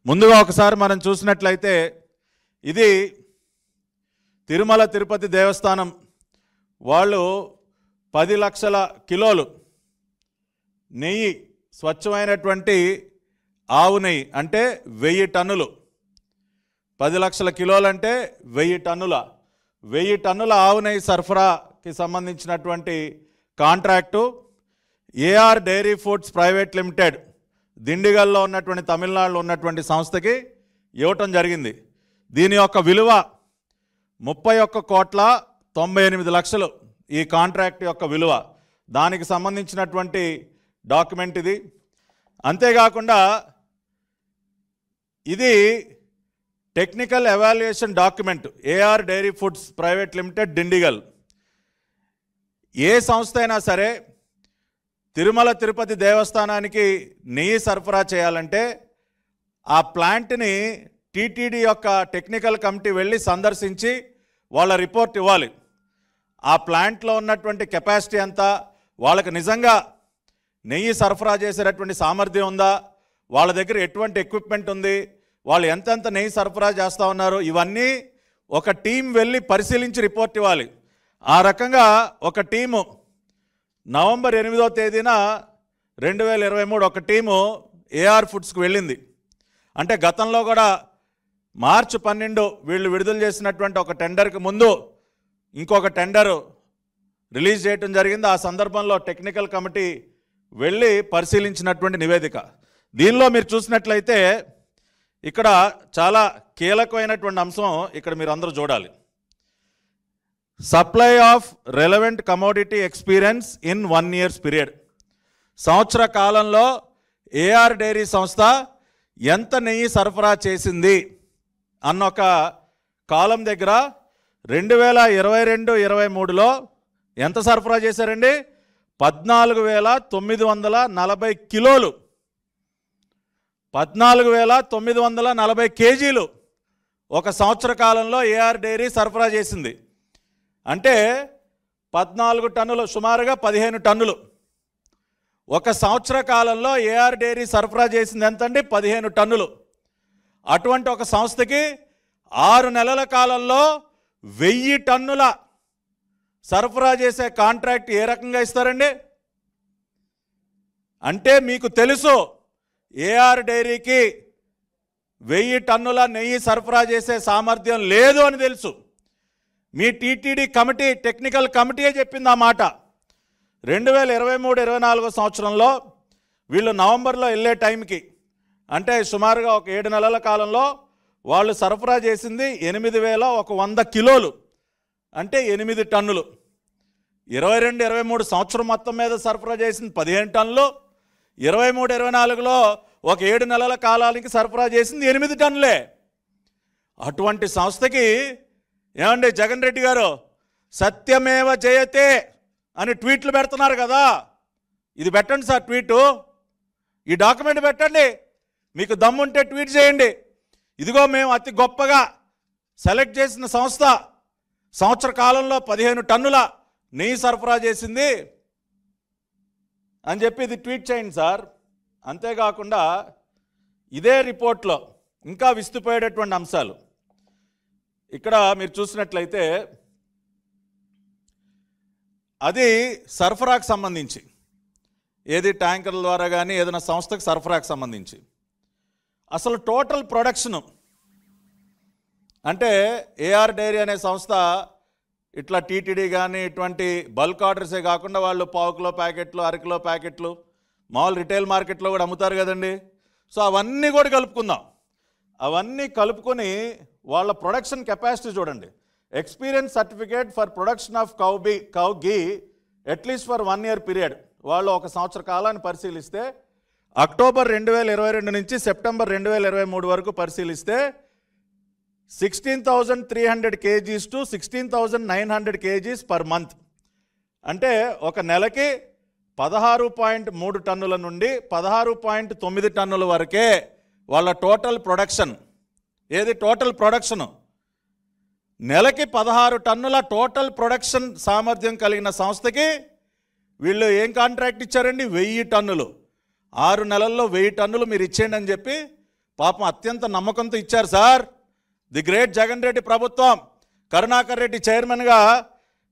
ముందుగా ఒకసారి మనం చూసినట్లయితే ఇది తిరుమల తిరుపతి దేవస్థానం వాళ్ళు 10 లక్షల కిలోలు నెయ్యి, స్వచ్ఛమైనటువంటి ఆవు నెయ్యి అంటే 1000 టన్నులు. 10 లక్షల కిలోలు అంటే 1000 టన్నుల 1000 టన్నుల ఆవు నెయ్యి సరఫరాకి సంబంధించినటువంటి contract AR dairy foods private limited దిండిగల్లో ఉన్నటువంటి తమిళనాడులో ఉన్నటువంటి సంస్థకి ఇవ్వటం జరిగింది. దీని యొక్క విలువ 31,98,00,000 ఈ కాంట్రాక్ట్ యొక్క విలువ. దానికి సంబంధించినటువంటి డాక్యుమెంట్ ఇది. అంతేకాకుండా ఇది technical evaluation document AR dairy foods private limited Dindigul. ఏ సంస్థ అయినా సరే తిరుమల తిరుపతి దేవస్థానానికి నెయ్యి సరఫరా చేయాలంటే ఆ ప్లాంట్ని టీటీడీ యొక్క టెక్నికల్ కమిటీ వెళ్ళి సందర్శించి వాళ్ళ రిపోర్ట్ ఇవ్వాలి. ఆ ప్లాంట్లో ఉన్నటువంటి కెపాసిటీ ఎంత, వాళ్ళకి నిజంగా నెయ్యి సరఫరా చేసేటటువంటి సామర్థ్యం ఉందా, వాళ్ళ దగ్గర ఎటువంటి ఎక్విప్మెంట్ ఉంది, వాళ్ళు ఎంతెంత నెయ్యి సరఫరా చేస్తూ ఉన్నారు, ఇవన్నీ ఒక టీం వెళ్ళి పరిశీలించి రిపోర్ట్ ఇవ్వాలి. ఆ రకంగా ఒక టీము నవంబర్ 8వ తేదీన 2023 ఒక టీము ఏఆర్ ఫుడ్స్కి వెళ్ళింది. అంటే గతంలో కూడా మార్చి 12 వీళ్ళు విడుదల చేసినటువంటి ఒక టెండర్కి ముందు ఇంకొక టెండరు రిలీజ్ చేయడం జరిగింది. ఆ సందర్భంలో టెక్నికల్ కమిటీ వెళ్ళి పరిశీలించినటువంటి నివేదిక. దీనిలో మీరు చూసినట్లయితే ఇక్కడ చాలా కీలకమైనటువంటి అంశం ఇక్కడ మీరు అందరూ చూడాలి. Supply of relevant commodity experience in 1 year period. సంవత్సర కాలంలో ఏఆర్ డైరీ సంస్థ ఎంత నెయ్యి సరఫరా చేసింది అన్న ఒక కాలం దగ్గర 2022-23లో ఎంత సరఫరా చేశారండి? 14,940 కిలోలు, 14,940 కేజీలు ఒక సంవత్సర కాలంలో ఏఆర్ డైరీ సరఫరా చేసింది. అంటే 14 టన్నులు, సుమారుగా 15 టన్నులు. ఒక సంవత్సర కాలంలో ఏఆర్ డైరీ సరఫరా చేసింది ఎంతండి? 15 టన్నులు. అటువంటి ఒక సంస్థకి 6 నెలల కాలంలో 1000 టన్నుల సరఫరా చేసే కాంట్రాక్ట్ ఏ రకంగా ఇస్తారండి? అంటే మీకు తెలుసు ఏఆర్ డైరీకి 1000 టన్నుల నెయ్యి సరఫరా చేసే సామర్థ్యం లేదు అని తెలుసు. మీ టీటీడీ కమిటీ టెక్నికల్ కమిటీయే చెప్పింది ఆ మాట. 2023-24 సంవత్సరంలో వీళ్ళు నవంబర్లో వెళ్ళే టైంకి, అంటే సుమారుగా ఒక 7 నెలల కాలంలో వాళ్ళు సరఫరా చేసింది 8,100 కిలోలు, అంటే 8 టన్నులు. 22-23 సంవత్సరం మొత్తం మీద సరఫరా చేసింది 15 టన్నులు. 23-24లో ఒక 7 నెలల కాలానికి సరఫరా చేసింది 8 టన్నులే. అటువంటి సంస్థకి ఏమండి జగన్ రెడ్డి గారు సత్యమేవ జయతే అని ట్వీట్లు పెడుతున్నారు కదా, ఇది పెట్టండి సార్ ట్వీటు, ఈ డాక్యుమెంట్ పెట్టండి, మీకు దమ్ముంటే ట్వీట్ చేయండి. ఇదిగో మేము అతి గొప్పగా సెలెక్ట్ చేసిన సంస్థ సంవత్సర కాలంలో 15 టన్నుల నెయ్యి సరఫరా చేసింది అని చెప్పి ఇది ట్వీట్ చేయండి సార్. అంతేకాకుండా ఇదే రిపోర్ట్లో ఇంకా విస్తుపోయేటటువంటి అంశాలు ఇక్కడ మీరు చూసినట్లయితే అది సరఫరాకు సంబంధించి, ఏది ట్యాంకర్ల ద్వారా కానీ ఏదైనా సంస్థకు సరఫరాకు సంబంధించి అసలు టోటల్ ప్రొడక్షను, అంటే ఏఆర్ డైరీ అనే సంస్థ ఇట్లా టీటీడీ కానీ ఇటువంటి బల్క్ ఆర్డర్సే కాకుండా వాళ్ళు 1/4 కిలో ప్యాకెట్లు, 1/2 కిలో ప్యాకెట్లు మామూలు రిటైల్ మార్కెట్లో కూడా అమ్ముతారు కదండి. సో అవన్నీ కూడా కలుపుకుందాం. అవన్నీ కలుపుకొని వాళ్ళ ప్రొడక్షన్ కెపాసిటీ చూడండి. Experience certificate for production of cow ghee at least for 1 year period. వాళ్ళు ఒక సంవత్సర కాలాన్ని పరిశీలిస్తే అక్టోబర్ 2022 నుంచి సెప్టెంబర్ 2023 వరకు పరిశీలిస్తే 16,300 kgs to 16,900 kgs per month. అంటే ఒక నెలకి 16.3 టన్నుల నుండి 16.9 టన్నుల వరకే వాళ్ళ టోటల్ ప్రొడక్షన్. ఏది టోటల్ ప్రొడక్షను? నెలకి 16 టన్నుల టోటల్ ప్రొడక్షన్ సామర్థ్యం కలిగిన సంస్థకి వీళ్ళు ఏం కాంట్రాక్ట్ ఇచ్చారండి? 1000 టన్నులు. 6 నెలల్లో 1000 టన్నులు మీరు ఇచ్చేయండి అని చెప్పి పాపం అత్యంత నమ్మకంతో ఇచ్చారు sir. The great Jagan Reddy ప్రభుత్వం, కరుణాకర్ రెడ్డి చైర్మన్గా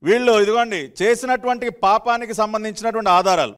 వీళ్ళు ఇదిగోండి చేసినటువంటి పాపానికి సంబంధించినటువంటి ఆధారాలు